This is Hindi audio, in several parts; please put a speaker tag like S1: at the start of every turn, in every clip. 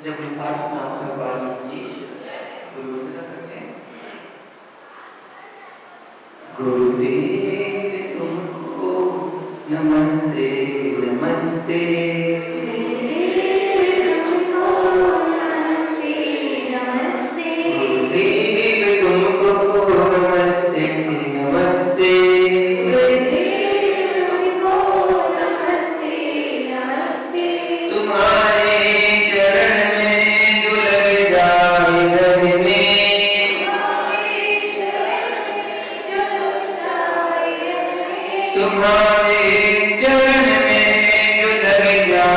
S1: जब हम पाठ समाप्त करवा लेंगे गुरु वंदना करते हैं। गुरुदेव तुमको नमस्ते नमस्ते,
S2: गुरुदेव तुमको नमस्ते नमस्ते,
S1: गुरुदेव तुमको नमस्ते नमस्ते,
S2: गुरुदेव तुमको नमस्ते नमस्ते,
S1: तुम्हारे चरण में जो लग जाए रहने,
S2: तुम्हारे चरण में जो लग जाए रहने,
S1: तुम्हारे चरण में जो लग जाए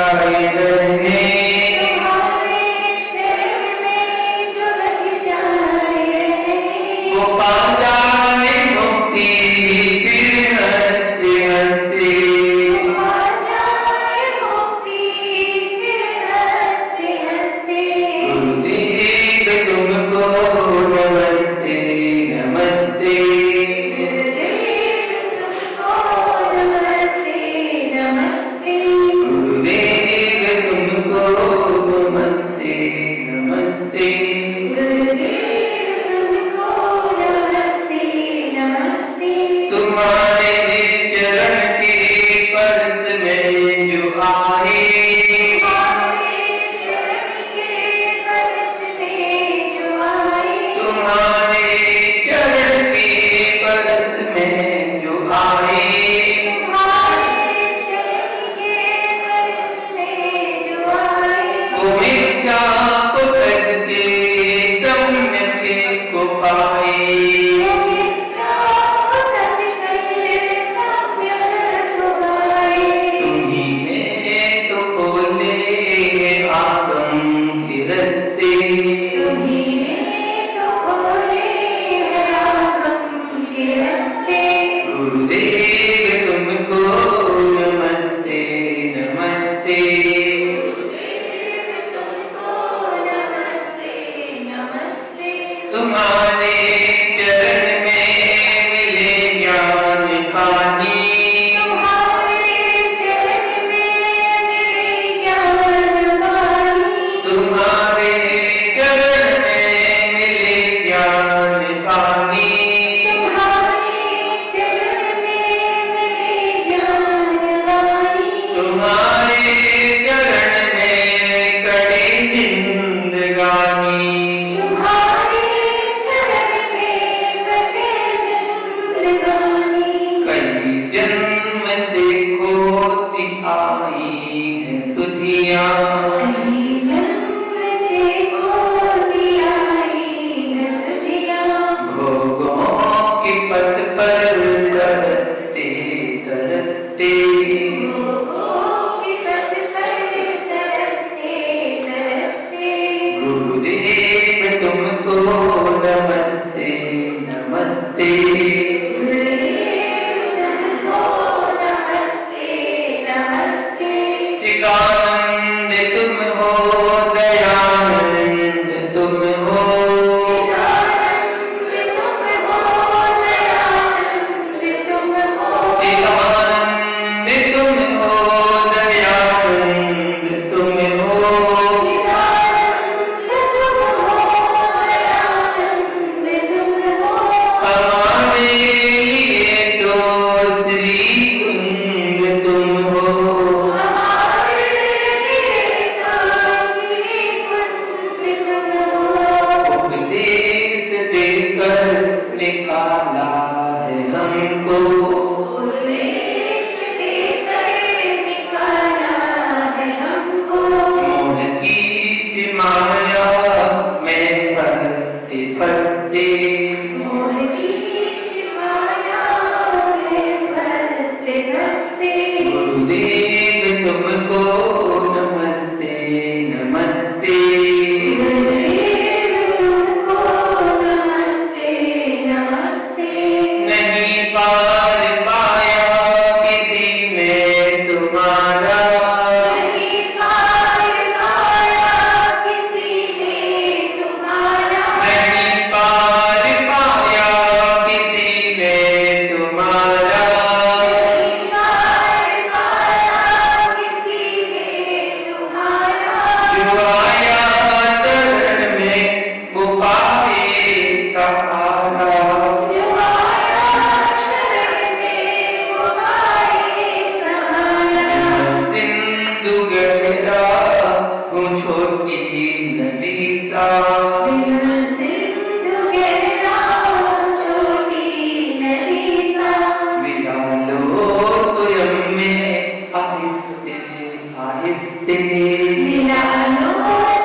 S2: मिला लो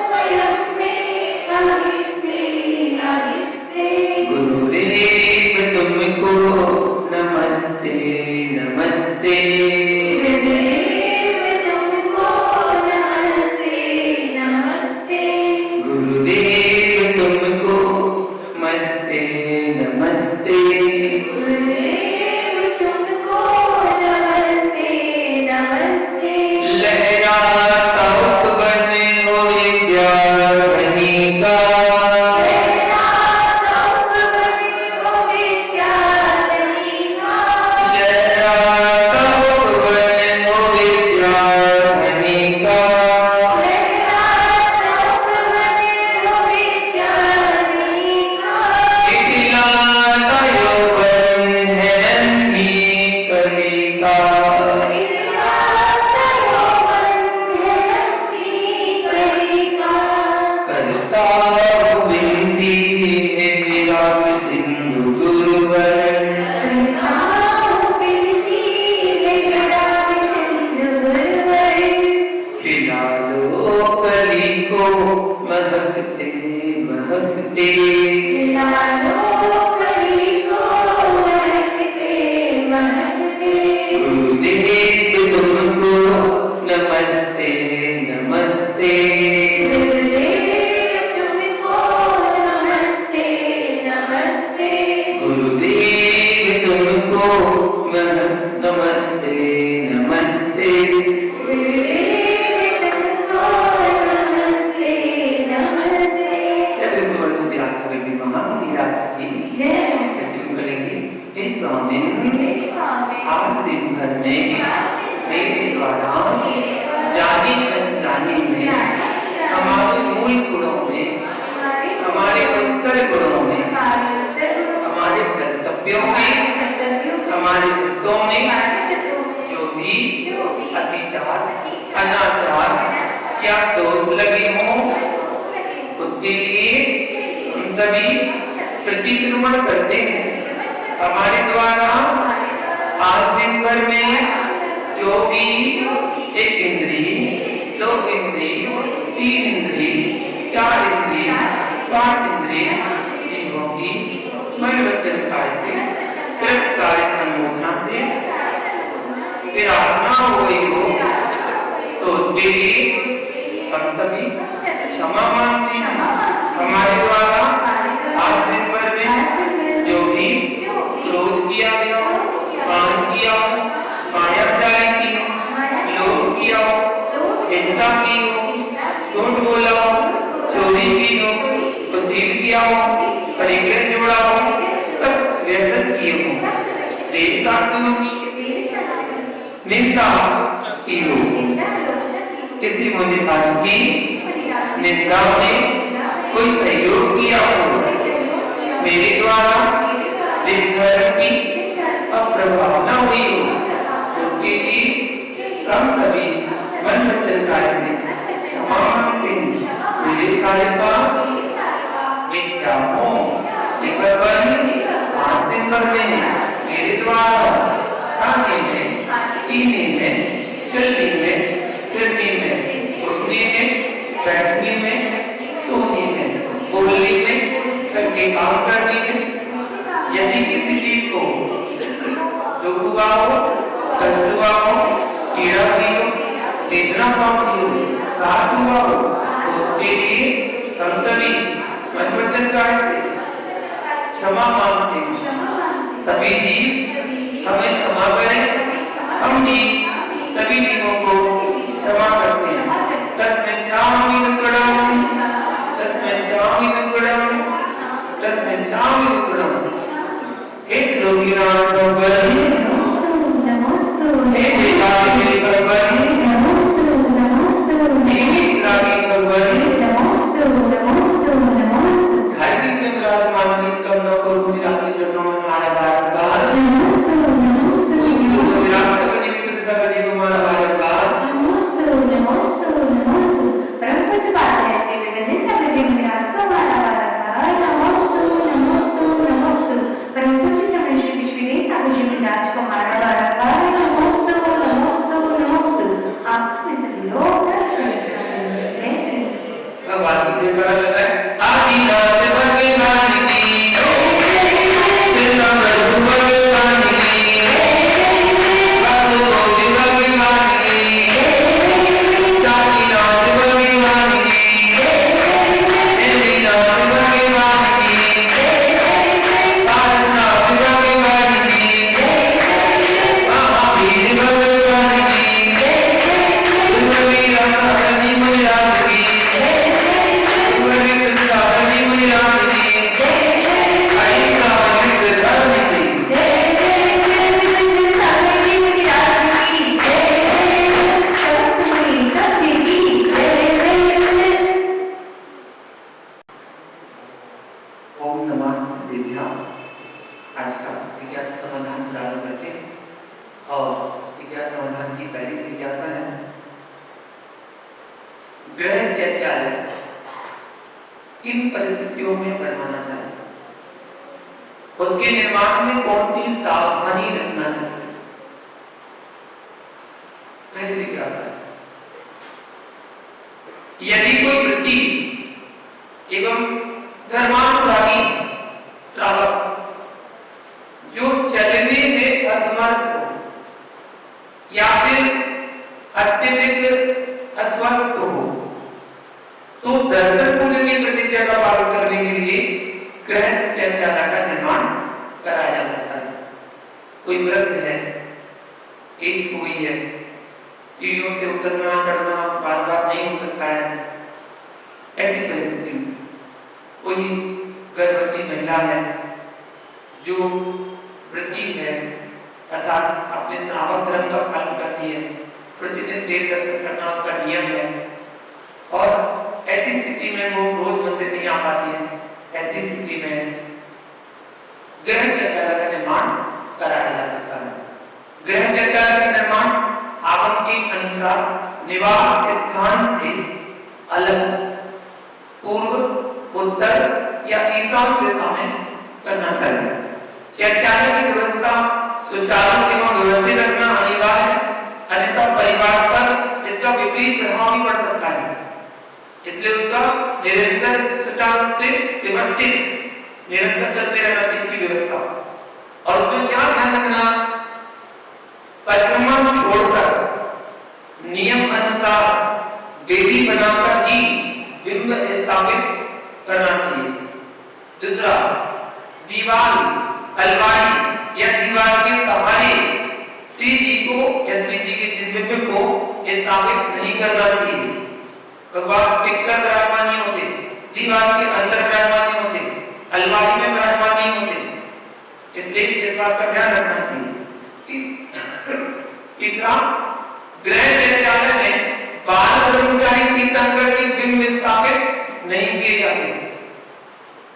S2: स्वयं में आगे से
S1: गुरुदेव तुमको नमस्ते नमस्ते।
S2: गुरुदेव तुमको नमस्ते नमस्ते।
S1: गुरुदेव तुमको नमस्ते नमस्ते।
S2: गुरुदेव तुमको नमस्ते नमस्ते।
S1: लहराता उपवन हो विद्या धनी का।
S2: लहराता उपवन हो विद्या धनी का।
S1: लहराता उपवन हो विद्या धनी का।
S2: लहराता उपवन हो विद्या धनी का।
S1: इतिलाता यौवन है नन्ही कली का।
S2: इतिलाता यौवन है नन्ही कली का।
S1: करता हूँ विनती है विराग सिंधु गुरुवर।
S2: करता हूँ विनती है विराग सिंधु गुरुवर।
S1: खिला लो कली को महकते महकते।
S2: खिला लो कली को महकते महकते।
S1: गुरुदेव तुमको नमस्ते नमस्ते।
S2: गुरुदेव तुमको नमस्ते नमस्ते।
S1: गुरुदेव तुमको नमस्ते नमस्ते।
S2: गुरुदेव तुमको नमस्ते नमस्ते।
S1: महाराज की
S2: जय
S1: प्रतिज्ञा करेंगे। हे स्वामी,
S2: हे स्वामी,
S1: आज दिन भर में मेरे द्वारा जाने अनजाने में हमारे मूल गुणों में, हमारे उत्तर गुणों में, हमारे कर्तव्यों में, हमारे वृत्तों में जो भी अतिचार अनाचार या दोष लगे हों, उसके लिए हम सभी प्रतिक्रमण करते हैं। हमारे द्वारा आज दिन भर में जो भी एक इंद्री, दो इंद्री, तीन इंद्री, चार इंद्री, पांच इंद्री जीवों की मन वचन काय से कृत कार्य अनुमोदना से विराधना हो गई हो, तो उसके लिए हम सभी क्षमा मांगते हैं। हमारे द्वारा आज दिन भर में जो भी क्रोध किया गया हो, मान किया हो, मायाचारी की हो, लोभ किया हो, हिंसा की हो, झूठ बोला हो, चोरी की हो, कुसील किया हो, परिग्रह जोड़ा हो, सब व्यसन किए हो, देव शास्त्रों की निंदा की हो, किसी मुनिराज की निंदा में कोई सहयोग किया हो, मेरे द्वारा जिन धर्म की अप्रभावना हुई हो, उसके लिए हम सभी मन वचन काय से क्षमा मांगते हैं। मेरे सारे पाप मिथ्या हो, विपवन आज दिन भर में मेरे द्वारा खाने में, पीने में, चलने में, फिरने में, उठने में, बैठने में, सोने में, बोलने में, करके काम करने में, यदि किसी जीव को दुख हुआ हो, कष्ट हुआ हो, पीड़ा हुई हो, वेदना पहुंची हो, घात हुआ हो, तो उसके लिए हम सभी मन वचन काय से क्षमा मांगते हैं। सभी जीव हमें क्षमा करें, हम भी सभी जीवों को क्षमा करते हैं। तस्मिच्छामि दुक्कडं, तस्मिच्छामि दुक्कडं, तस्मिच्छामि दुक्कडं। हे लोकीनाथ भगवान,
S2: नमस्तु नमस्तु
S1: हे देवादिदेव भगवान,
S2: नमस्तु नमस्तु
S1: हे ईश्वरादि भगवान,
S2: नमस्तु नमस्तु नमस्तु
S1: हर दिन में विराजमान की करुणा को विराज के चरणों में हमारा बार-बार
S2: नमस्तु नमस्तु
S1: विराज सकल विशुद्ध सकल जी को हमारा बार-बार
S2: नमस्तु नमस्तु नमस्तु परम पूज्य पात्रे श्री विवेकानंद सागर जी महाराज को हमारा बार-बार नमस्तु नमस्तु नमस्तु परम पूज्य श्री विश्वदेव सागर जी
S1: आगे करा लगा है आदि नाथ भगवान की सिद्ध प्रभु भगवान की वासुदेव भगवान की साईनाथ भगवान की देवीनाथ भगवान की पारसनाथ भगवान की महावीर भगवान की गुरुवीरा हरि महाराज की गुरुवी संता हरि महाराज की अहिंसा धर्म की ओम नमः सिद्धिभ्याम। आज का जिज्ञासा समाधान प्रारंभ करते हैं और जिज्ञासा समाधान की पहली जिज्ञासा है ग्रह चैत्यालय किन परिस्थितियों में बनवाना चाहिए, उसके निर्माण में कौन सी सावधानी रखना चाहिए। पहली जिज्ञासा, यदि कोई वृत्ति एवं धर्मानुरागी श्रावक जो चलने में असमर्थ हो या फिर अत्यधिक अस्वस्थ हो, तो दर्शन पूजन की प्रतिज्ञा का पालन करने के लिए ग्रह चैत्यालय का निर्माण कराया जा सकता है। कोई वृद्ध है, एज हुई है, सीढ़ियों से उतरना चढ़ना बार बार नहीं हो सकता है, ऐसी परिस्थिति में कोई गर्भवती महिला है जो वृद्धि है अर्थात अपने श्रावक धर्म का पालन करती है, प्रतिदिन देव दर्शन करना उसका नियम है और ऐसी स्थिति में वो रोज मंदिर नहीं आ पाती है, ऐसी स्थिति में ग्रह चैत्यालय का निर्माण कराया जा सकता है। ग्रह चैत्यालय का निर्माण आगम के अनुसार निवास स्थान से अलग पूर्व, उत्तर या ईशान दिशा में करना चाहिए। चैत्यालय की व्यवस्था सुचारू एवं व्यवस्थित रखना अनिवार्य है, अन्यथा परिवार पर इसका विपरीत प्रभाव भी पड़ सकता है। इसलिए उसका निरंतर सुचारू से व्यवस्थित निरंतर चलते रहना चाहिए की व्यवस्था। और उसमें क्या ध्यान रखना, परिक्रमा छोड़कर नियम अनुसार वेदी बनाकर ही बिंब स्थापित करना चाहिए। दूसरा, दीवार, अलमारी या दीवार के सहारे श्री जी को या श्री जी के जिन बिंब को स्थापित नहीं करना चाहिए। भगवान टिककर विराजमान नहीं होते, दीवार के अंदर विराजमान नहीं होते, अलमारी में विराजमान नहीं होते, इसलिए इस बात का ध्यान रखना चाहिए। तीसरा, ग्रह चैत्यालय में बाल ब्रह्मचारी तीर्थंकर के बिंब स्थापित नहीं किए जाते।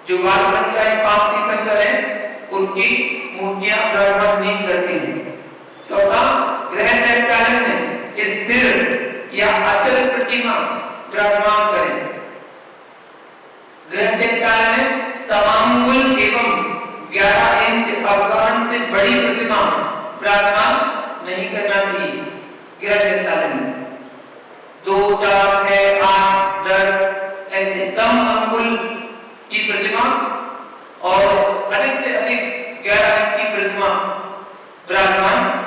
S1: जो बाल ब्रह्मचारी पाप तीर्थंकर हैं उनकी मूर्तियां विराजमान नहीं करते हैं। चौथा, ग्रह चैत्यालय में स्थिर या अचल प्रतिमा विराजमान करें। ग्रह चैत्यालय में समांगुल एवं 11 इंच अवगाहन से बड़ी प्रतिमा विराजमान नहीं करना चाहिए। ग्रह चैत्यालय में 2, 4, 6, 8, 10 ऐसे सम अंगुल की प्रतिमा और अधिक से अधिक 11 इंच की प्रतिमा विराजमान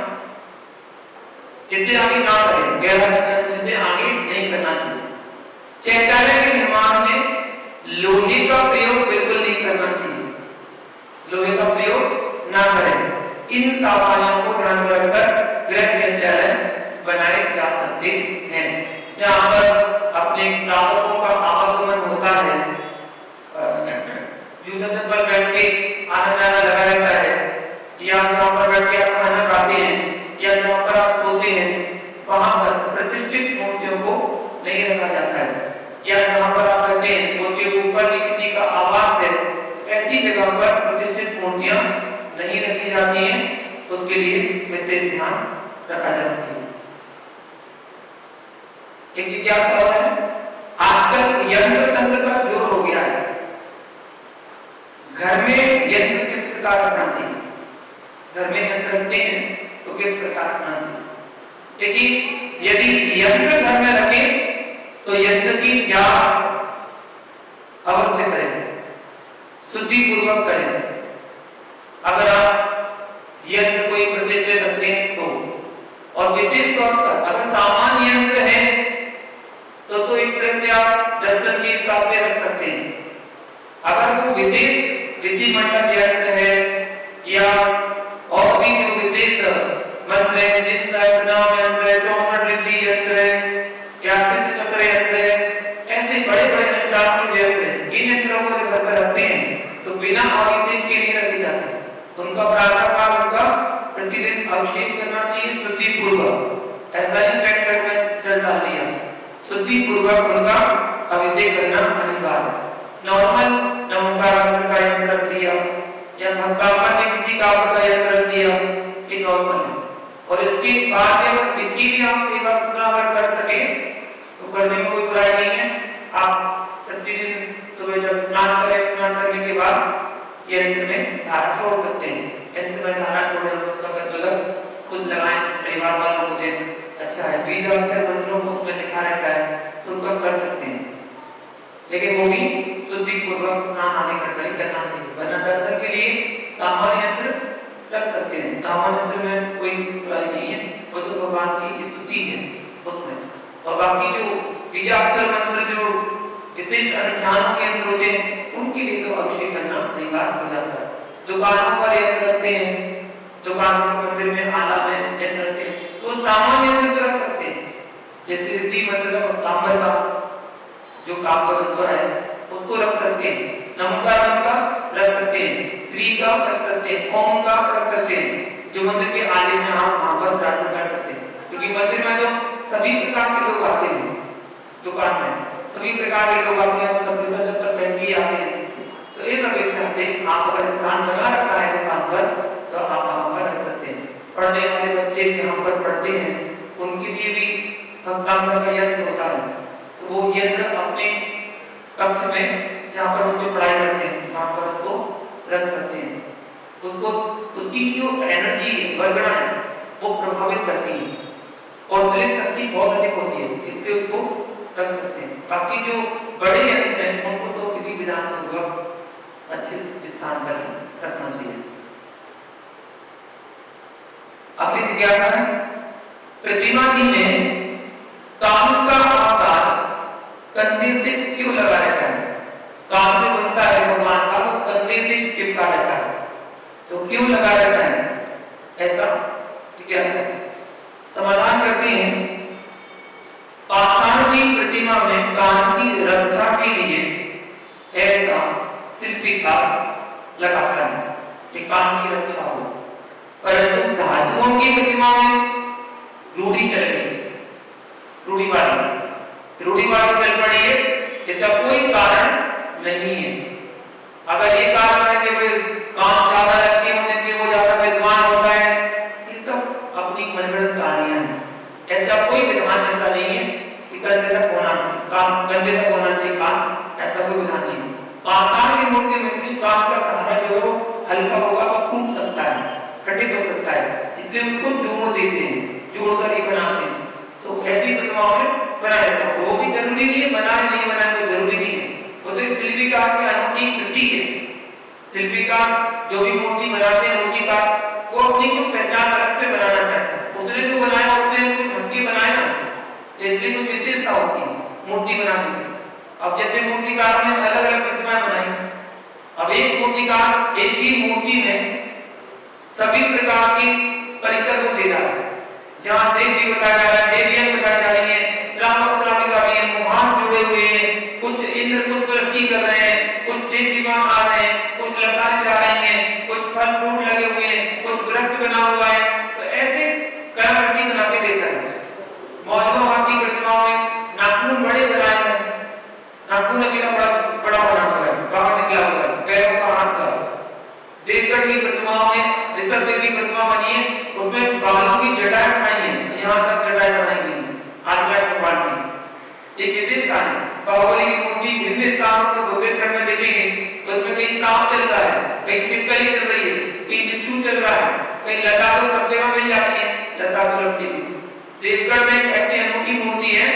S1: इससे आगे ना करें, 11 इंच से आगे नहीं करना चाहिए। चैत्यालय के निर्माण में लोहे का प्रयोग बिल्कुल नहीं करना चाहिए, लोहे का प्रयोग ना करें। इन सावधानियों को ध्यान में रखकर ग्रह चैत्यालय बनाए जा सकते हैं, जहां पर अपने श्रावकों का आवागमन होता है, जूता चप्पल बैठ के आना जाना लगा रहता है, या जहां पर बैठ के आप खाना खाते हैं या जहां पर आप सोते हैं, वहां पर प्रतिष्ठित मूर्तियों को नहीं रखा जाता है, या जहां पर आप रहते हैं उसके ऊपर भी किसी का आवास है, ऐसी जगह पर प्रतिष्ठित मूर्तियां नहीं रखी जाती हैं, उसके लिए विशेष ध्यान रखा जाना चाहिए। एक जिज्ञासा और है, आजकल यंत्र तंत्र का जोर हो गया है, घर में यंत्र किस प्रकार रखना चाहिए, घर में यंत्र रखते हैं तो किस प्रकार रखना चाहिए। देखिए, यदि यंत्र घर में रखें तो यंत्र की जाप अवश्य करें, शुद्धि पूर्वक करें। अगर आप यंत्र कोई प्रतिष्ठित रखते हैं तो, और विशेष तौर पर अगर सामान्य यंत्र है तो एक तरह से आप दर्शन के हिसाब से रख सकते हैं। अगर वो विशेष ऋषि मंडल यंत्र है या और भी जो विशेष मंत्र है, जिन सहस्रनाम यंत्र है, 64 रिद्धि यंत्र है या सिद्ध चक्र यंत्र है, ऐसे बड़े बड़े अनुष्ठान यंत्र है, इन यंत्रों को घर पर रखते हैं तो बिना अभिषेक के नहीं रखे जाते। उनका प्रातः काल उनका प्रतिदिन अभिषेक करना चाहिए शुद्धि पूर्वक। ऐसा ही पेट सेट में जल डाल दिया, शुद्धि पूर्वक उनका अभिषेक करना अनिवार्य है। नॉर्मल नमोकार मंत्र का यंत्र रख दिया या भक्तापर ने किसी काव्य का यंत्र रख दिया, ये नॉर्मल है। और इसके बाद अगर इनकी भी आप सेवा सुधरा अगर कर सके तो करने में कोई बुराई नहीं है। आप प्रतिदिन सुबह जब स्नान करें, स्नान करने के बाद यंत्र में धारा छोड़ सकते हैं। यंत्र में धारा छोड़े तो उसका प्रज्वलक खुद लगाएं, परिवार वालों को दें, अच्छा है। बीजाक्षर मंत्रों को उसमें लिखा रहता है तो उनका कर सकते हैं, लेकिन वो भी शुद्धि पूर्वक स्नान आदि कर करना चाहिए। वरना दर्शन के लिए सामान्य यंत्र रख सकते हैं, सामान्य यंत्र में कोई बुराई नहीं है, वो तो भगवान की स्तुति है उसमें। और बाकी जो बीजाक्षर मंत्र जो विशेष अनुष्ठानों के यंत्र होते हैं उनके लिए तो अभिषेक करना अनिवार्य हो जाता है। दुकानों पर यंत्र रखते हैं, दुकानों में मंदिर में आला में यंत्र रखते हैं तो सामान्य यंत्र रख सकते हैं। जैसे रिद्धि मंत्र का तांबर का जो काव्य है उसको रख सकते हैं, नमोकार का रख सकते हैं, श्री का रख सकते हैं, ओम का रख सकते हैं। जो मंदिर के आले में आप वहां पर प्रार्थना कर सकते हैं, क्योंकि मंदिर में तो सभी प्रकार के लोग आते हैं, दुकान में सभी प्रकार के लोग आते हैं, सब जूता चप्पल पहन के आते हैं। तो इस अपेक्षा से आप अगर स्थान बना रखा है दुकान पर तो आप वहां पर रख सकते हैं। पढ़ने वाले बच्चे जहां पर पढ़ते हैं उनके लिए भी भक्तांबर का यंत्र होता है, तो वो यंत्र अपने कक्ष में जहां पर बच्चे पढ़ाई करते हैं वहां पर उसको रख सकते हैं। उसको उसकी जो एनर्जी वर्गणा है वो प्रभावित करती है और दलित शक्ति बहुत अधिक होती है, इसलिए उसको रख सकते हैं। बाकी जो बड़े यंत्र हैं उनको तो विधि विधान पूर्वक अच्छे स्थान पर रखना चाहिए। अगली जिज्ञासा है, प्रतिमा जी में काम का आकार कंधे से क्यों लगा रहता है? काम जो बनता है भगवान का वो कंधे से चिपका रहता है, तो क्यों लगा रहता है? ऐसा जिज्ञासा समाधान करते हैं। पाषाण की प्रतिमा में कान की रक्षा के लिए ऐसा शिल्पकार लगाता है कि कान की रक्षा हो, परंतु धातुओं की प्रतिमा में रूढ़ी चल रही है, रूढ़ीवादी चल पड़ी है, इसका कोई कारण नहीं है। अगर ये कारण है कि वे काम ज्यादा रखते होने के वो ज्यादा विद्वान होता है, ये सब अपनी मनगढ़ंत कहानियां हैं। ऐसा कोई विधान ऐसा नहीं है कि कंधे तक होना चाहिए काम, कंधे तक होना चाहिए काम, ऐसा कोई विधान नहीं है। पाषाण की मूर्ति में से काम का सहारा जो हल्का होगा तो टूट सकता है, खंडित हो सकता है, इसलिए उसको जोड़ देते हैं, जोड़कर ही बनाते हैं। तो ऐसी प्रतिमाओं में बनाया जाता है, वो भी जरूरी नहीं है, बनाए नहीं बनाए तो जरूरी नहीं है, वो तो शिल्पीकार की अनोखी कृति है। शिल्पीकार जो भी मूर्ति बनाते हैं मूर्तिकार वो अपनी को पहचान अलग से बनाना चाहता है, उसने जो बनाया उसने कुछ हटके बनाया ना, इसलिए कुछ विशेषता होती है मूर्ति बनाने की। अब जैसे मूर्तिकार ने अलग अलग प्रतिमाएं बनाई, अब एक मूर्तिकार एक ही मूर्ति में सभी प्रकार की परिकर को दे रहा है, जहां देवी बताया जा रहा है, देवियां बताई जा रही है, श्रावक श्राविका भी हैं, मोहन जुड़े हुए हैं, कुछ इंद्र पुष्प वृष्टि कर रहे हैं, कुछ देवीमां आ रहे हैं, कुछ लताएं जा रही हैं, कुछ फल फूल लगे हुए हैं, कुछ वृक्ष बना हुआ है, तो ऐसे कलाकृति बना के देता है। मौजूदा की प्रतिमाओं में नाखून बड़े बनाए हैं, नाखून अकेला बड़ा बना हुआ है, बाहर निकला हुआ है, पैरों का हाथ का। देवगढ़ की प्रतिमाओं में ऋषभ देव की प्रतिमा बनी है, उसमें बालों की जटाएं बनाई है, यहाँ तक जटाएं बनाई गई है आदिवासी भगवान की। एक विशेषता है, बाहुबली की मूर्ति विभिन्न स्थानों पर बुद्धिस्ट में देखेंगे तो उसमें कहीं सांप चल रहा है, कहीं छिपकली चल रही है, कहीं बिच्छू चल रहा है, कहीं लता तो सब जगह मिल जाती है, लता तो लगती है। देवगढ़ में एक ऐसी अनोखी मूर्ति है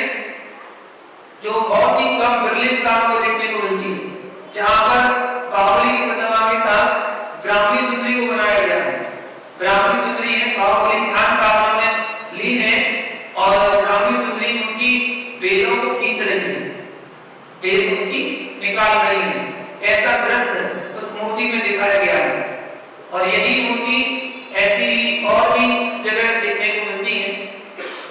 S1: जो बहुत ही कम बिरले स्थानों पर देखने को मिलती है, जहां पर बाहुबली की प्रतिमा के साथ ब्राह्मी सुंदरी को बनाया गया है। ब्राह्मी सुंदरी है, बाहुबली ध्यान साधना में लीन है और ब्राह्मी सुंदरी उनकी बेलों को खींच रही है, बेल उनकी निकाल रही है। ऐसा दृश्य उस मूर्ति में दिखाया गया है और यही मूर्ति ऐसी और भी जगह देखने को मिलती है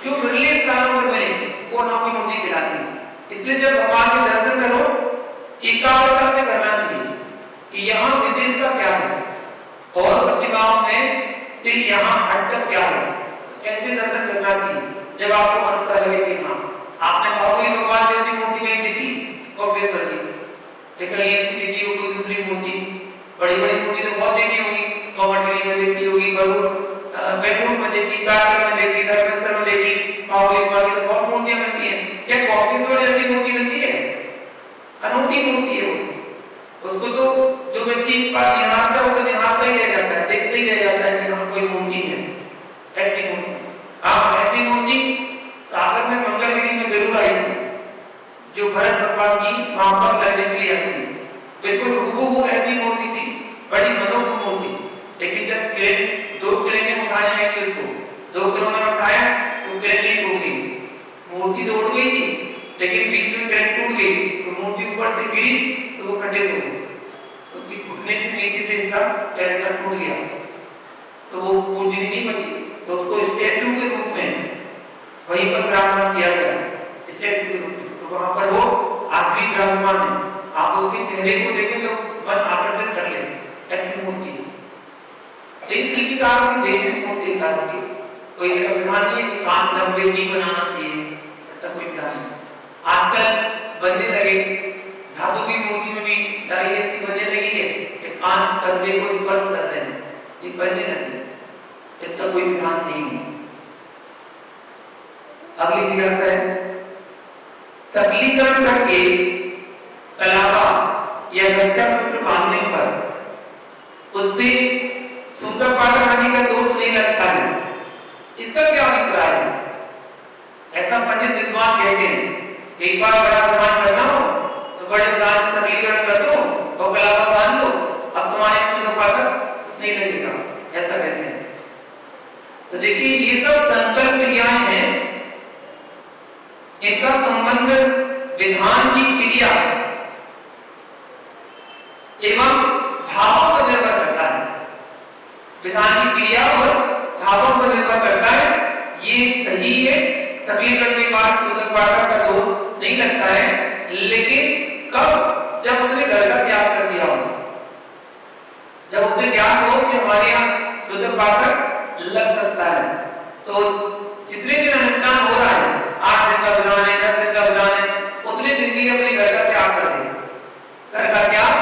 S1: जो विरले स्थानों पर मिले, वो अनोखी मूर्ति कहलाती है। इसलिए जब भगवान के दर्शन करो एकाग्रता से करना चाहिए कि यहाँ विशेषता क्या है और प्रतिमाओं में से यहाँ हटकर क्या है, कैसे दर्शन करना चाहिए। जब आपको अनुता लगे कि हाँ आपने बाहुबली भगवान जैसी मूर्ति कहीं देखी कोपेश्वर की, कहीं ऐसी देखी हो कोई दूसरी मूर्ति, बड़ी बड़ी मूर्ति तो बहुत देखी होगी, कोमटगिरी में देखी होगी, गरुड़ बैकुंठ में देखी, काटकर में देखी, धर्मेश्वर में देखी, बाहुबली भगवान की तो बहुत मूर्तियां मिलती हैं। क्या कोपेश्वर जैसी मूर्ति मिलती है? अनोखी मूर्ति है वो। उसको तो जो व्यक्ति एक बार निहारता है वो तो निहारता ही रह जाता है, देखते ही रह जाता है कि हाँ कोई मूर्ति है, ऐसी मूर्ति। आप ऐसी मूर्ति सागर में मंगलगिरी में जरूर आई थी, जो भरत भगवान की वहां पर लगने के लिए आई थी। बिल्कुल हूबहू ऐसी मूर्ति थी, बड़ी मनोहर मूर्ति। लेकिन जब क्रेन 2 क्रेनें उठाने आई थी उसको, 2 क्रेनों ने उठाया तो क्रेन नहीं टूट गई, मूर्ति तो उड़ गई थी लेकिन बीच में क्रेन टूट गई तो मूर्ति ऊपर से गिरी तो वो खंडित हो गई, उसकी घुटने से नीचे से हिस्सा पैर टूट गया तो वो पूजनी नहीं बची। तो उसको स्टैचू के रूप में वहीं पर विराजमान किया गया, स्टैचू के रूप में। तो वहां पर वो आज भी विराजमान है। आप उसके चेहरे को देखें तो मन आकर्षित कर ले, ऐसी मूर्ति है। शिल्पकारों की देन है मूर्तिकारों की, कोई इसका विधान नहीं है कि कान लंबे ही बनाना चाहिए, ऐसा कोई विधान नहीं। आजकल बनने लगे धातु की मूर्ति में भी डाई ऐसी बनने लगी है कि कान कंधे को स्पर्श कर रहे हैं, ये बनने लगे, इसका कोई विधान नहीं है। अगली जिज्ञासा है, सबलीकरण करके कलावा या रक्षा सूत्र बांधने पर उससे सूत्र पाठन आदि का दोष नहीं लगता है, इसका क्या अभिप्राय है? ऐसा पंडित विद्वान कहते हैं, एक बार बड़ा विधान करना हो तो बड़े विधान सबलीकरण कर दो और कलावा बांध दो, अब तुम्हारे सूत्र पाठन नहीं लगेगा, ऐसा कहते हैं। तो देखिए ये सब संकल्प क्रियाएं हैं, इनका संबंध विधान की क्रिया एवं भावों पर निर्भर करता है। विधान की क्रिया और भावों पर निर्भर करता है, ये सही है। सबलीकरण के बाद सूत्र पाठक का दोष नहीं लगता है, लेकिन कब? जब उसने घर का त्याग कर दिया हो, जब उसे ज्ञान हो कि हमारे यहाँ सूत्र पाठक लग सकता है। तो जितने दिन अनुष्ठान हो रहा है, 8 दिन का विधान है, 10 दिन का विधान है, उतने दिन के लिए अपने घर का त्याग कर दे, घर का त्याग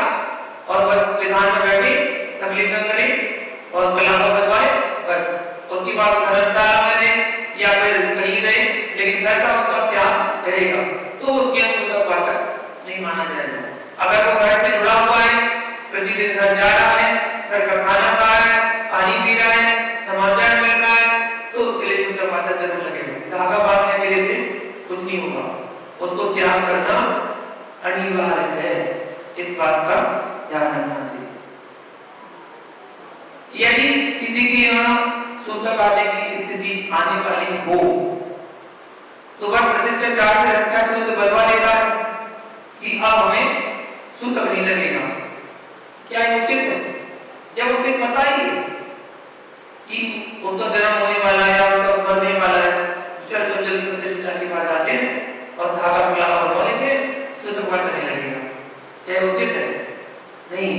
S1: और बस विधान में बैठे सबलीकरण करें और कलावा बनवाए, बस उसकी बाद धर्मशाला में रहे या फिर कहीं रहे, लेकिन घर का उसका त्याग रहेगा तो उसके सूत्र पाठक नहीं माना जाएगा। अगर वो घर से जुड़ा हुआ है, प्रतिदिन घर जा रहा है, घर का खाना खा रहा है, पानी पी रहा है, समाचार मिल रहा है, तो उसके लिए सूत्र पाठक जरूर लगेगा। धागा बांधने के लिए से कुछ नहीं होगा, उसको त्याग करना अनिवार्य है, इस बात का ध्यान रखना चाहिए। यदि किसी के यहाँ सूत्र काटने की स्थिति आने वाली हो तो वह प्रतिष्ठाचार से रक्षा सूत्र बनवा लेता है कि अब हमें सूत्र नहीं लगेगा। क्या ये उचित है? जब उसे पता ही है कि उसका जन्म होने वाला है या उसका मरने वाला है, चल जल्दी प्रतिष्ठाचार के पास जाते हैं और धागा कलावा बनवा लेते हैं, सूत्र पाठ नहीं लगेगा। क्या उचित है? नहीं,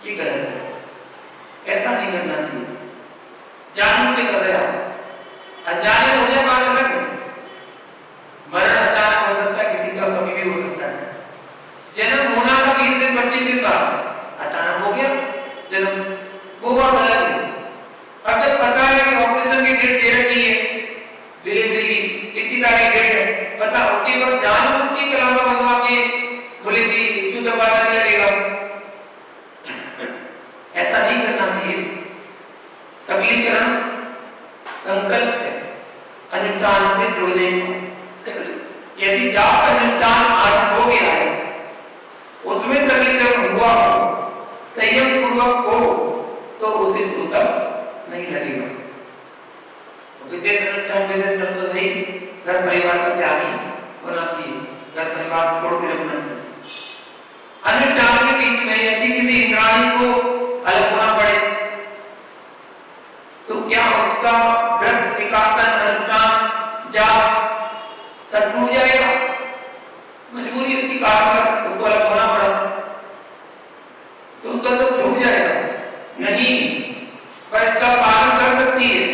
S1: ये गलत है, ऐसा नहीं करना चाहिए। जानबूझ के कर रहे हो, अनजाने होने बात अलग है। मरण अचानक हो सकता है, किसी का कभी भी हो सकता है। जन्म होना था 20 दिन 25 दिन बाद, अचानक हो गया जन्म, वो बात अलग है। अब जब पता है कि ऑपरेशन की डेट दे रखी है, डिलीवरी की इतनी तारीख डेट है, पता उसके बाद जानबूझ के कलावा बनवा के बोले कि शुद्ध बात नहीं लगेगा, ऐसा नहीं करना चाहिए। सबलीकरण संकल्प है अनुष्ठान से जुड़ने को। यदि जाप अनुष्ठान आरंभ हो गया है, उसमें सबलीकरण होम विशेष तो सही घर परिवार का त्यागी होना चाहिए, घर परिवार छोड़ के रखना चाहिए। अनुष्ठान के बीच में यदि किसी इंद्राणी को अलग होना पड़े तो क्या उसका व्रत विकासन अनुष्ठान जाप सब छूट जाएगा? मजबूरी उसकी कारण उसको अलग होना पड़ा तो उसका सब छूट जाएगा? नहीं, पर इसका पालन कर सकती है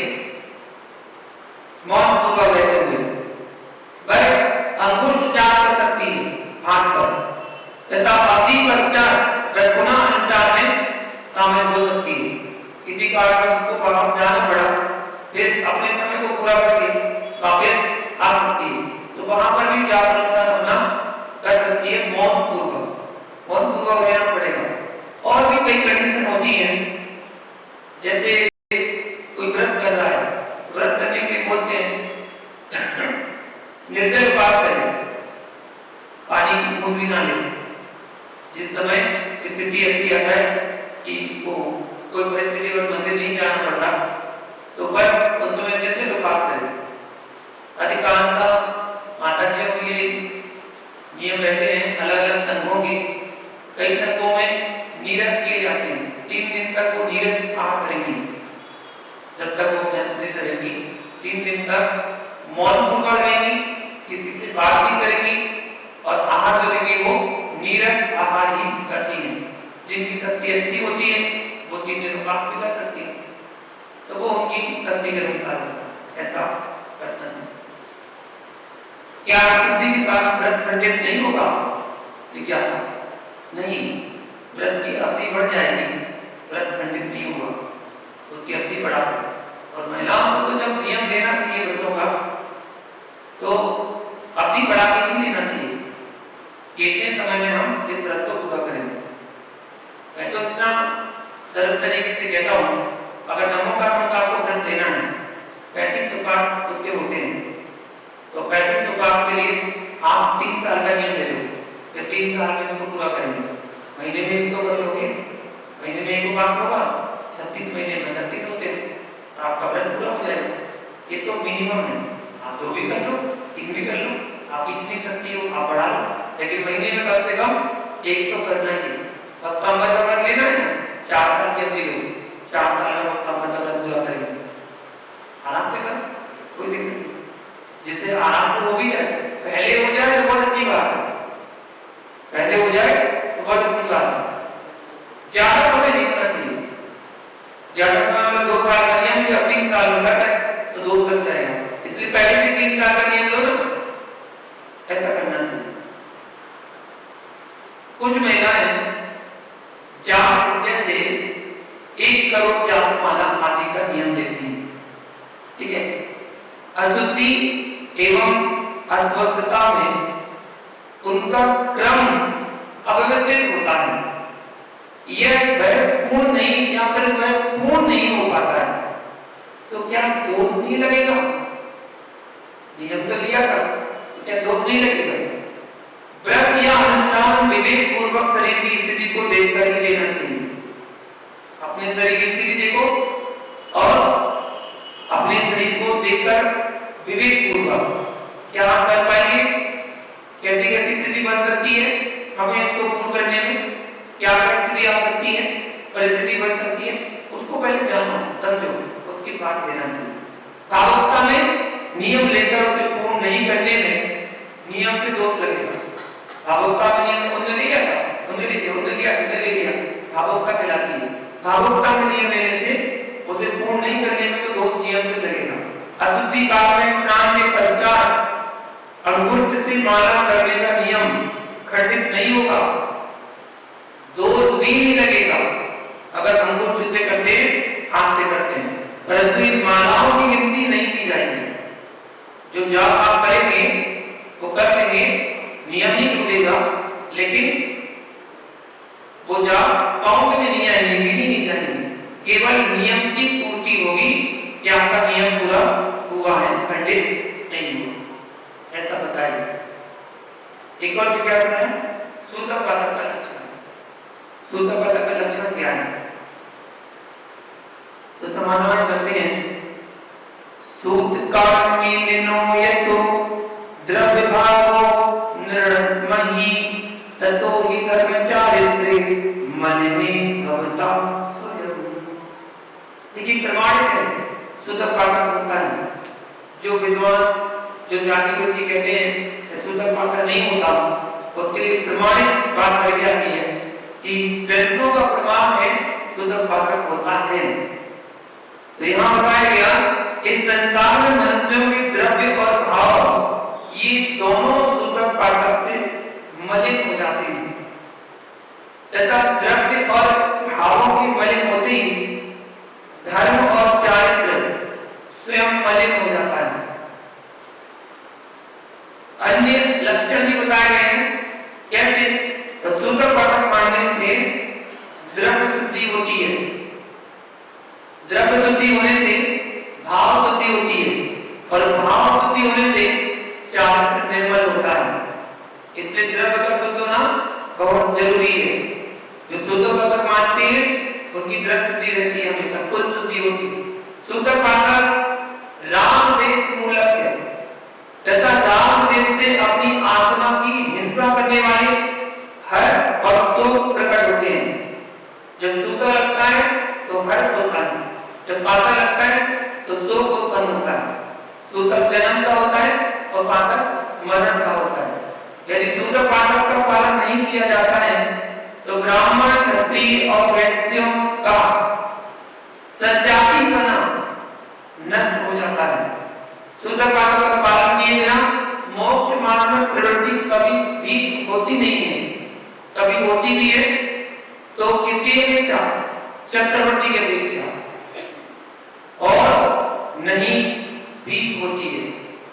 S1: मौन पूर्वक रहते हुए, वह अंकुश जाप कर सकती है हाथ पर तथा अति पश्चात वह पुनः अनुष्ठान में शामिल हो सकती है। किसी कारण उसको बाहर जाना पड़ा, फिर अपने समय को पूरा करके वापस आ सकती है, तो वहां पर भी जाप अनुष्ठान अपना कर सकती है मौन पूर्वक रहना पड़ेगा। और भी कई कंडीशन होती हैं, जैसे कोई व्रत कर रहा है, व्रत करने के लिए बोलते हैं निर्जल उपवास करें, पानी की बूंद भी ना ले। जिस समय स्थिति ऐसी है कि इसको कोई परिस्थिति में मंदिर नहीं जाना पड़ता तो वह उस समय निर्जल उपवास करे। अधिकांश माताजियों के लिए नियम रहते हैं अलग अलग संघों के, कई संघों में नीरस किए जाते हैं, 3 दिन तक वो नीरस आहार करेंगी, जब तक वो अपने शुद्धि से रहेंगी 3 दिन तक मौन पूर्वक रहेंगी, किसी से बात नहीं करेंगी और आहार जो लेंगी वो नीरस आहार ही करती हैं। जिनकी शक्ति अच्छी होती है वो 3 दिन उपवास भी कर सकती है, तो वो उनकी शक्ति के अनुसार ऐसा करना चाहिए। क्या शुद्धि के कारण व्रत खंडित नहीं होगा? जिज्ञासा नहीं, व्रत की अवधि बढ़ जाएगी, व्रत खंडित नहीं होगा, उसकी अवधि बढ़ा है। और महिलाओं को तो जब नियम लेना चाहिए व्रतों का तो अवधि बढ़ा के ही लेना चाहिए कि इतने समय में हम इस व्रत को पूरा करेंगे। मैं तो इतना सरल तरीके से कहता हूँ, अगर नमो कर्म का आपको व्रत लेना है, 35 उपवास उसके होते हैं, तो 35 उपवास के लिए आप 3 साल का नियम ले लो, फिर 3 साल में इसको पूरा करेंगे। महीने में एक तो कर लोगे, महीने में एक उपवास होगा, 36 महीने में 36 होते हैं, आपका व्रत पूरा हो जाएगा। ये तो मिनिमम है, आप 2 भी कर लो, 3 भी कर लो, आपकी जितनी शक्ति हो आप बढ़ा लो, लेकिन महीने में कम से कम एक तो करना ही है। पक्का व्रत लेना है, 4 साल की अवधि लो, 4 साल में पक्का व्रत पूरा करेंगे, आराम से करो, कोई दिक्कत नहीं, जिससे आराम से हो भी जाए। पहले हो जाए तो बहुत अच्छी बात है, पहले हो जाए तो बहुत अच्छी बात है। ज्यादा समय नहीं होना चाहिए, ज्यादा समय में 2 साल का नियम या 3 साल में करना है तो 2 लग जाएगा, इसलिए पहले से 3 साल का नियम लो ना, ऐसा करना चाहिए। कुछ महिलाएं जाप जैसे 1 करोड़ जाप माला आदि का नियम लेती हैं, ठीक है। अशुद्धि एवं अस्वस्थता में उनका क्रम अव्यवस्थित होता है, यह वह पूर्ण नहीं या फिर वह पूर्ण नहीं हो पाता है, तो क्या दोष नहीं लगेगा? नियम तो लिया था, तो क्या दोष नहीं लगेगा? व्रत या अनुष्ठान विवेक पूर्वक शरीर की स्थिति को देखकर ही लेना चाहिए। अपने शरीर की स्थिति देखो और अपने शरीर को देखकर विवेक पूर्वक क्या आप कर पाएंगे, कैसी कैसी स्थिति बन सकती है हमें इसको पूर्ण करने में, क्या स्थिति आ सकती है, परिस्थिति बन सकती है, उसको पहले जानो समझो, उसके बाद लेना चाहिए। भावुकता में नियम लेकर उसे पूर्ण नहीं करने में नियम से दोष लगेगा। भावुकता में नियम उन्होंने लिया था, उन्होंने लिया, भावुकता कहलाती है। भावुकता में नियम लेने से उसे पूर्ण नहीं करने में तो दोष नियम से लगेगा। अशुद्धि काल में स्नान के पश्चात अंगुष्ठ से माला करने का नियम खंडित नहीं होगा, दोष भी नहीं लगेगा अगर अंगुष्ठ से करते हाथ से करते हैं, परंतु इन मालाओं की गिनती नहीं की जाएगी। जो जाप आप करेंगे वो कर लेंगे, नियम नहीं टूटेगा, लेकिन वो जाप काउंट में नहीं आएंगे, गिनी नहीं जाएंगे, केवल नियम की पूर्ति होगी कि आपका नियम पूरा हुआ है, खंडित नहीं हुआ, ऐसा बताइए। एक और जिज्ञासा है, सूत्रपातक का लक्षण। सूत्रपातक का लक्षण क्या है? तो समाधान करते हैं, सूतकामिनो यतो द्रव्य भावो निर्मही ततो हि धर्मचारित्रे मलिने भवता स्वयं। देखिए प्रमाणित है सूतक होता है। जो विद्वान जो ज्ञानी व्यक्ति कहते हैं सूतक नहीं होता, उसके लिए प्रमाणित बात कही जाती है कि ग्रंथों का प्रमाण है सूतक होता है। तो यहाँ बताया गया इस संसार में मनुष्यों के द्रव्य और भाव ये दोनों सूतक पाठक से मलिन हो जाते हैं तथा द्रव्य और भावों के मलिन होते ही धर्म और चारित्र स्वयं मलिन हो जाता है। अन्य लक्षण भी बताए गए हैं कैसे, तो सूतक पाठक मानने से द्रव्य शुद्धि होती है, द्रव्य शुद्धि होने से भाव शुद्धि होती है और भाव शुद्धि होने से चारित्र निर्मल होता है। इसलिए द्रव्य का शुद्ध होना बहुत जरूरी है। जो सूतक पाठक मानते हैं उनकी द्रव्य शुद्धि रहती है, हमेशा कुल शुद्धि होती है। सूतक पाठक राग देश मूलक है तथा राग देश से अपनी आत्मा की हिंसा करने वाले हर्ष और शोक प्रकट होते हैं। जब सूतक लगता है तो हर्ष होता है, जब पाठक लगता है तो शोक उत्पन्न होता है। सूतक जन्म का होता है और पाठक मरण का होता है। यदि सूतक पाठक का पालन नहीं किया जाता है तो ब्राह्मण क्षत्रिय और वैश्यों का सजातीपना नष्ट हो जाता है। सूतक पाठक का पालन किए बिना मोक्ष मार्ग में प्रवृत्ति कभी भी होती नहीं है। कभी होती भी है तो किसकी अपेक्षा, चक्रवर्ती की अपेक्षा, और नहीं भी होती है,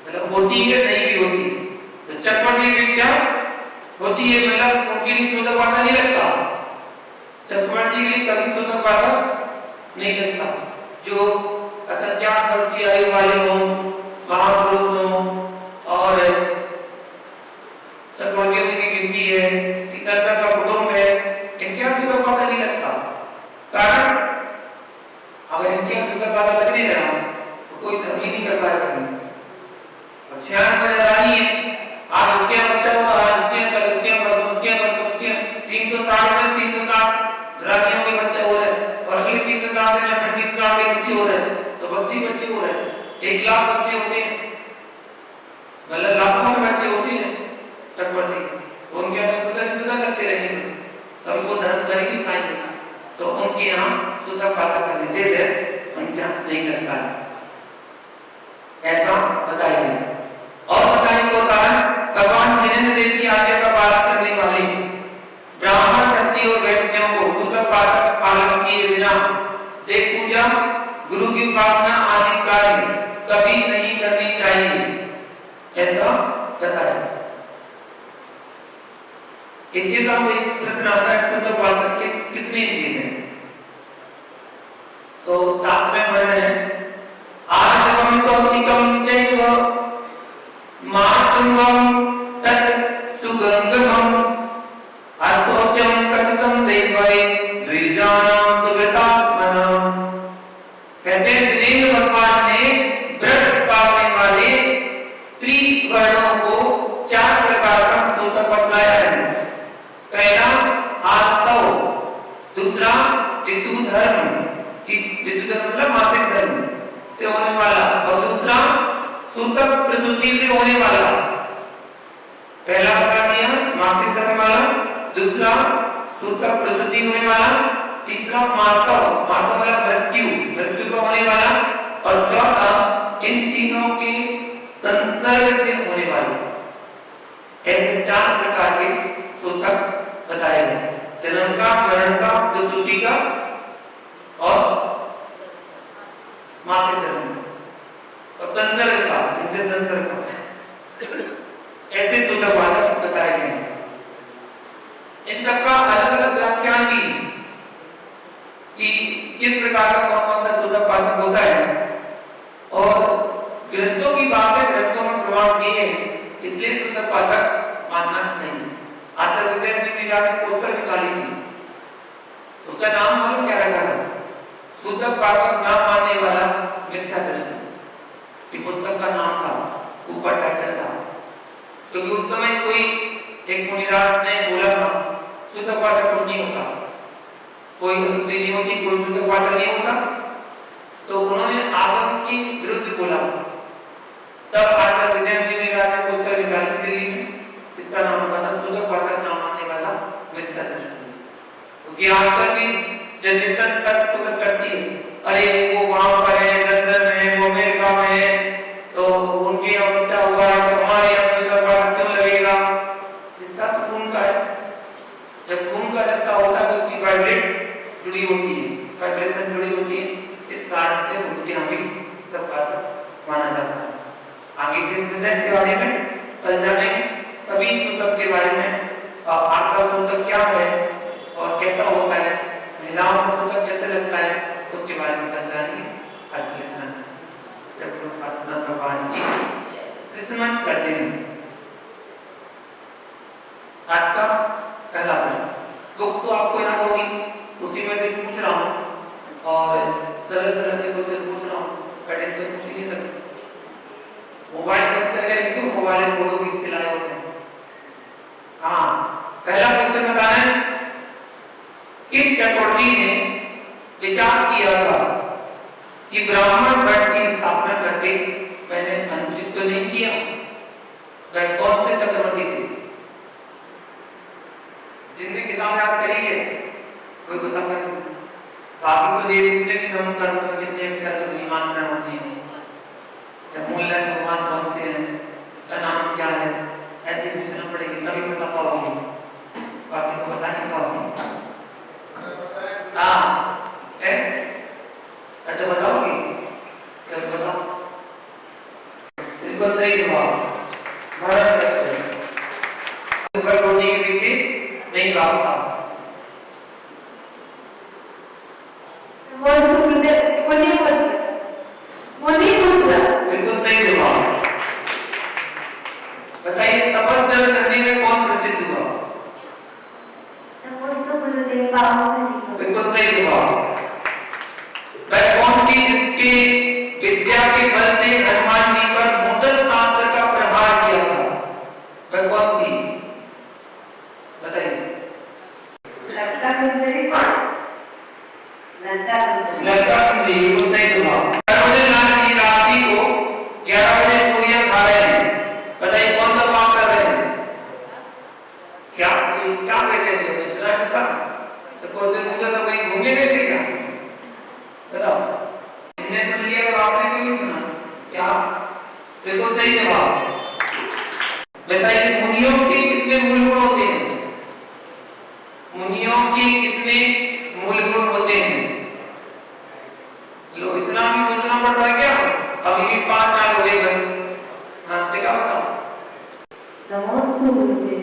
S1: मतलब होती है नहीं भी होती है। तो चक्रवर्ती की अपेक्षा होती है, मतलब उनके लिए सूतक पाठक नहीं लगता, चक्रवर्ती के लिए कभी सूतक पाठक नहीं लगता। जो असंख्यात वर्ष की आयु वाले हों, महापुरुष हों और चक्रवर्तियों की गिनती है, इतर का कुटुंब है, इनके यहाँ सूतक पाठक नहीं लगता। कारण अगर इनके यहाँ सूतक पाठक लग नहीं रहा तो कोई धर्म ही नहीं कर पाएगा। अब 96 रानी है, आज उसके बच्चा हुआ, आज उसके कल उसके परसों उसके परसों उसके 360 में 360 रानियों के बच्चे हो रहे और अगले 360 दिन में फिर 360 के बच्चे हो रहे, तो बच्चे हो रहे, 1 लाख बच्चे होते हैं, मतलब लाखों में बच्चे होते हैं चक्रवर्ती, तो उनके यहाँ सूतक करते रहेंगे, कभी वो धर्म कर ही नहीं पाएंगे। तो उनके यहाँ सूतक पाठक का निषेध है, उनके यहाँ नहीं करता है, ऐसा बताया गया। और बताने को कारण भगवान जिनेंद्र देव की आज्ञा का पालन करने वाले ब्राह्मण क्षत्रिय और वैश्यों को सूतक पाठक पालन किए बिना देव पूजा, गुरु की उपासना आदि कार्य कभी नहीं करनी चाहिए, ऐसा बताया। इसके साथ एक प्रश्न आता है सूतक पाठक के कितने भेद हैं? तो शास्त्र में वर्णन है आर्जवम सौतिकम चैव मातृवम तत् सुगंधम असोचम कथितम देवै द्विजानां सुगतात्मनां। कहते हैं जिनेंद्र भगवान ने व्रत पालने वाले त्रिवर्णों को 4 प्रकार का सूतक बतलाया है। पहला आर्तव, दूसरा ऋतु धर्म, ऋतु धर्म मतलब मासिक धर्म से होने वाला, और दूसरा सूतक प्रसूति से होने वाला। पहला बता दिया मासिक धर्म वाला, दूसरा सूतक प्रसूति होने वाला, तीसरा मातव मतलब मृत्यु का होने वाला, और चौथा इन तीनों के संसर्ग से होने वाला। ऐसे 4 प्रकार के सूतक बताए गए, जन्म का, मरण का, प्रसूति का और मासिक धर्म और संसर्ग का, इनसे संसर्ग का, ऐसे सूतक पाठक बताए गए हैं। इन सबका अलग अलग व्याख्यान भी कि किस प्रकार का कौन सा सूतक पाठक होता है, और ग्रंथों की बात है, ग्रंथों में प्रमाण दिए हैं, इसलिए सूतक पाठक मानना नहीं। आचार्य विद्यार्थी ने पोस्टर निकाली थी, उसका नाम मालूम क्या रखा था? सूतक पाठक ना मानने वाला मिथ्या दृष्टि। ये पुस्तक का नाम था, ऊपर टाइटल था। क्योंकि उस समय कोई एक मुनिराज ने बोला था सूतक पाठक कुछ नहीं होता, कोई अशुद्धि नहीं होती, कोई सूतक पाठक नहीं होता। तो उन्होंने आगम के विरुद्ध बोला। तब आचार्य विद्यार्थी ने कहा कि पुस्तक निकाली थी दिल्ली में, इसका नाम था सूतक पाठक नाम आने वाला मिथ्या दर्शन। क्योंकि आजकल की जनरेशन तक पुस्तक करती है, अरे वो वहां पर है, लंदन में है, वो अमेरिका में है, तो उनके यहाँ बच्चा हुआ है तो हमारे यहाँ सूतक पाठक क्यों लगेगा? इसका तो खून का है। जब खून का रिश्ता होता है तो उसकी वाइब्रेट जुड़ी होती है, वाइब्रेशन जुड़ी होती है, इस कारण से उनके यहाँ भी सूतक पाठक माना जाता है। आगे से इस विषय के बारे में कल जानेंगे, सभी सूतक के बारे में, आपका सूतक क्या है और कैसा होता है, महिलाओं का सूतक कैसे लगता है, उसके बारे में कल जानेंगे। आज के लिए जब लोग प्रार्थना भगवान की कृष्णमंच करते हैं। आज का पहला प्रश्न, बुक तो आपको याद होगी, उसी में से पूछ रहा हूँ और सरल सरल से क्वेश्चन पूछ रहा हूँ, कठिन तो पूछ ही नहीं सकते। मोबाइल बंद करके रख दो, मोबाइल में फोटो खींच के लाए होते हैं। हाँ, पहला क्वेश्चन बताना है, किस चक्रवर्ती ने विचार किया था कि ब्राह्मण भट्ट की स्थापना करके मैंने अनुचित तो नहीं किया? वह कौन से चक्रवर्ती थे? जिनने किताब याद करी है कोई बता पाएगा? बाकी तो ये पूछ लेंगे हम कर्म में कितने अक्षर कितनी मात्रा होती है, या मूल्य भगवान कौन से हैं, इसका नाम क्या है, ऐसे पूछना पड़ेगी तभी बता पाओगे, बाकी तो बता नहीं पाओगे। हाँ, अच्छा बताओगे? चलो बताओ। बिल्कुल सही जवाब, भारत चक्र। रोटी के पीछे नहीं भागता। बिल्कुल सही जवाब। बताइए तपस्या करने में कौन प्रसिद्ध हुआ? बिल्कुल सही जवाब। वह कौन थी जिसकी विद्या के बल से हनुमान जी पर मुसल शास्त्र का प्रहार किया था? वह कौन थी? बताइए।
S3: लंका सुंदरी।
S1: बिल्कुल सही जवाब। की रात्रि को 11 बजे पूरियां खा रहे हैं, बताइए कौन सा काम कर रहे हैं? क्या कहते हैं? सुना है था? सपोज मुझे तो कहीं घूमने गए थे क्या? बताओ। इनने सुन लिया तो आपने क्यों नहीं सुना? क्या? बिल्कुल सही जवाब। बताइए मुनियों के कितने मूल गुण होते हैं? मुनियों के कितने मूल गुण होते हैं? लो इतना भी सोचना पड़ रहा है क्या? अभी भी 5 साल हो गए बस। हाँ से क्या बताओ?
S3: नमोस्तु गुरुदेव।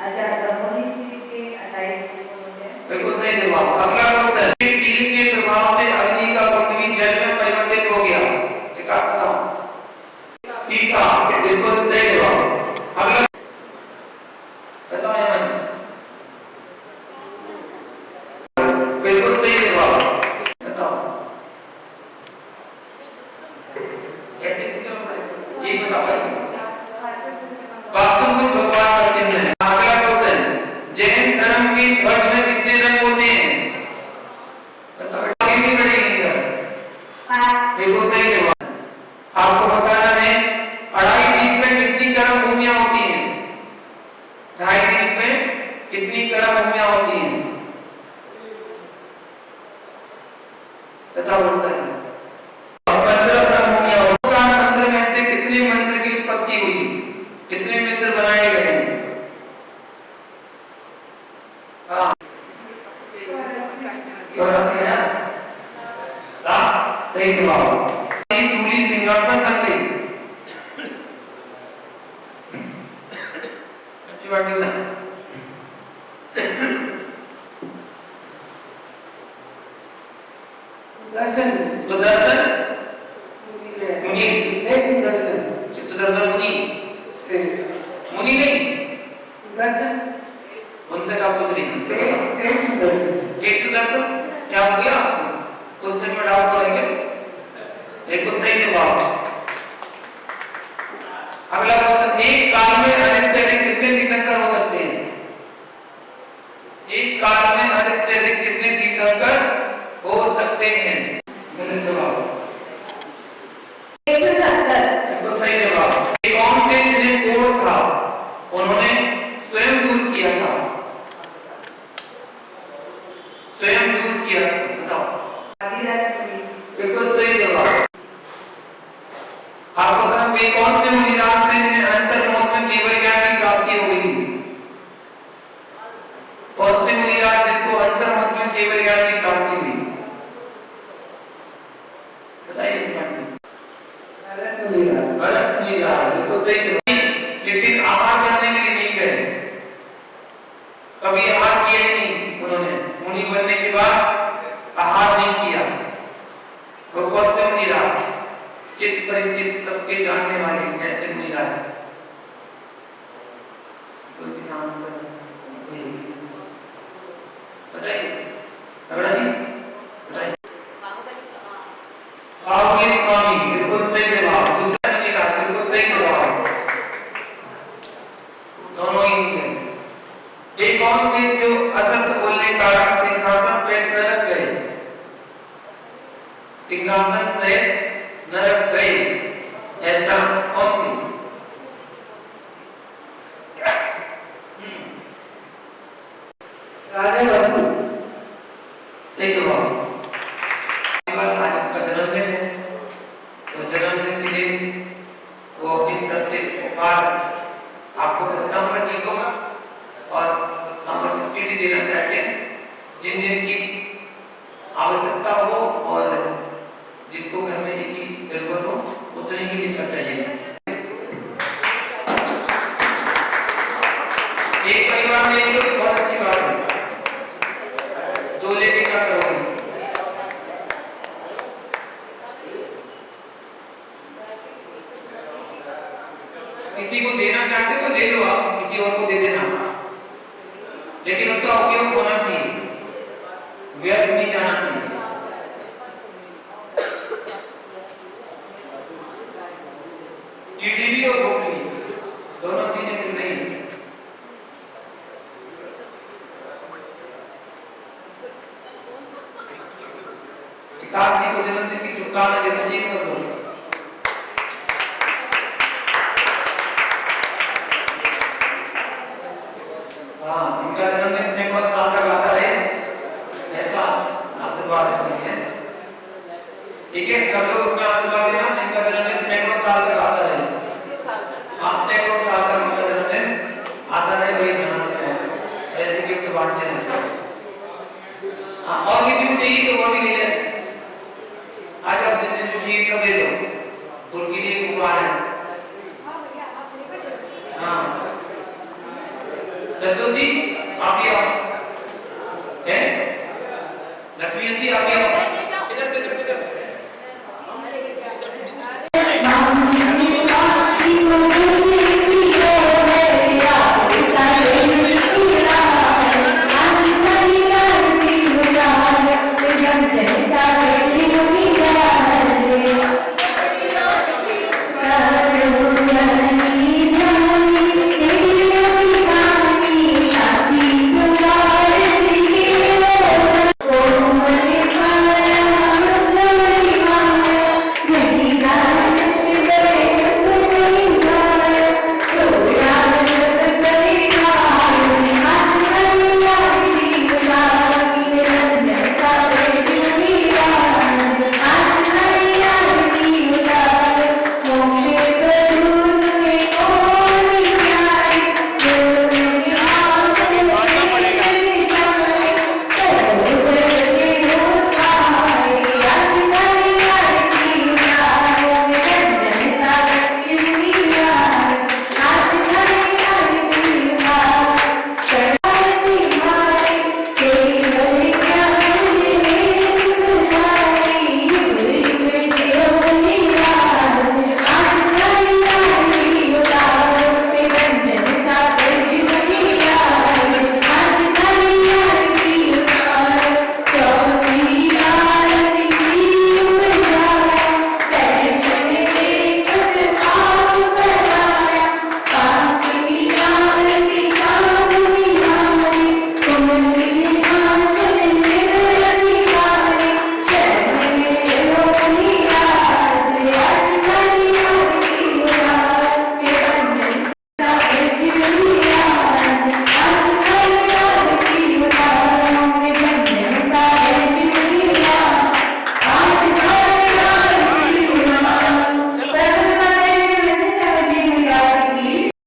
S3: अच्छा तपोनी सील के 28 गुण होते हैं।
S1: बिल्कुल सही जवाब। अगला क्वेश्चन, किस सील के प्रभाव से अग्नि का कुंड भी जल में परिवर्तित हो गया? एक बात बताओ। सीता। बिल्कुल सही जवाब। अगला बताओ यार। बिल्कुल सही जवाब। बताओ कैसे ये बताओ कैसे? वासुदेव भगवान का चिन्ह है। अगला क्वेश्चन, जैन धर्म के ध्वज में कितने रंग होते हैं? बताओ कितनी बड़ी है? 5। बिल्कुल सही जवाब। आपको बताना है अढ़ाई दीप में कितनी गर्म भूमियां होती हैं? ढाई दीप में कितनी गर्म भूमियां होती हैं? बताओ सर। 15 गर्म भूमियां होती हैं। मंत्र में से कितने मंत्र की उत्पत्ति हुई? कितने मंत्र बनाए गए? हाँ 84 है। सही जवाब। सूली सिंहासन बन गई।
S3: सुदर्शन
S1: मुनि। सुदर्शन मुनि नहीं,
S3: सुदर्शन
S1: उनसे क्या पूछ रही
S3: सुदर्शन।
S1: एक सुदर्शन क्या हो गया आपको? क्वेश्चन में डाउट हो रहा है? देखो सही जवाब। अगला क्वेश्चन, एक काल में अधिक से अधिक कितने तीर्थंकर हो सकते हैं? एक काल में अधिक से अधिक कितने तीर्थंकर हो सकते हैं? गलत जवाब।
S3: 170।
S1: बिल्कुल सही जवाब। एक कौन थे जिन्हें कोढ़ था, उन्होंने स्वयं दूर किया था? स्वयं दूर किया था, बताओ। बिल्कुल सही जवाब। आपको पता है वे कौन से मुनिराज थे जिन्हें अंतर मौत में केवल ज्ञान की प्राप्ति हो गई? कौन से मुनिराज जिनको अंतर मौत में केवल ज्ञान की प्राप्ति हुई? बताइए। भरत मुनिराज, बिल्कुल सही जवाब। लेकिन आहार करने के लिए नहीं गए, कभी आहार किया ही नहीं उन्होंने। मुनि बनने के बाद आहार नहीं किया। तो कौन से मुनिराज? चित परिचित सबके जानने वाले ऐसे मुनिराज। तो जी नाम बताइए। अगला जी बताइए। बाहुबली स्वामी, बिल्कुल सही जवाब। दूसरा मुनिराज, बिल्कुल सही जवाब। दोनों ही है। एक कौन थे जो असत्य बोलने के कारण सिंहासन से नरक गए? सिंहासन से नरक गए, ऐसा कौन थे?
S3: राजा वसु।
S1: सही जवाब। आज आपका जन्मदिन है, तो जन्मदिन के दिन वो अपनी तरफ से उपहार आपको नंबर की दो और नंबर की सीडी देना चाहते हैं। जिन जिन की आवश्यकता हो और जिनको घर में एक ही जरूरत हो उतने ही लिखना चाहिए। एक परिवार में एक लोग बहुत अच्छी बात है, दो लेके क्या करोगे? किसी को देना चाहते हो तो दे दो, आप किसी और को दे देना, लेकिन उसका उपयोग होना चाहिए, व्यर्थ नहीं जाना चाहिए। सीडी भी और बुक भी, दोनों चीजें मिल रही हैं। विकास जी को जन्मदिन की शुभकामनाएं देते हैं सब लोग। हाँ, इनका जन्मदिन सैकड़ों साल तक आता रहे, ऐसा आशीर्वाद है। ठीक है, सब लोग अपना आशीर्वाद देना, इनका जन्मदिन सैकड़ों साल तक आता रहे। हाँ, सैकड़ों साल तक इनका जन्मदिन आता रहे, वही मनाते हैं, ऐसे गिफ्ट बांटते हैं। हाँ, और किसी को चाहिए तो वो भी ले लें। आज आप जितने जो चाहिए सब ले लो, उनके लिए उपहार है। हाँ, दत्तू जी आप भी आओ, हैं? लक्ष्मी जी आप भी आओ, इधर से इधर से।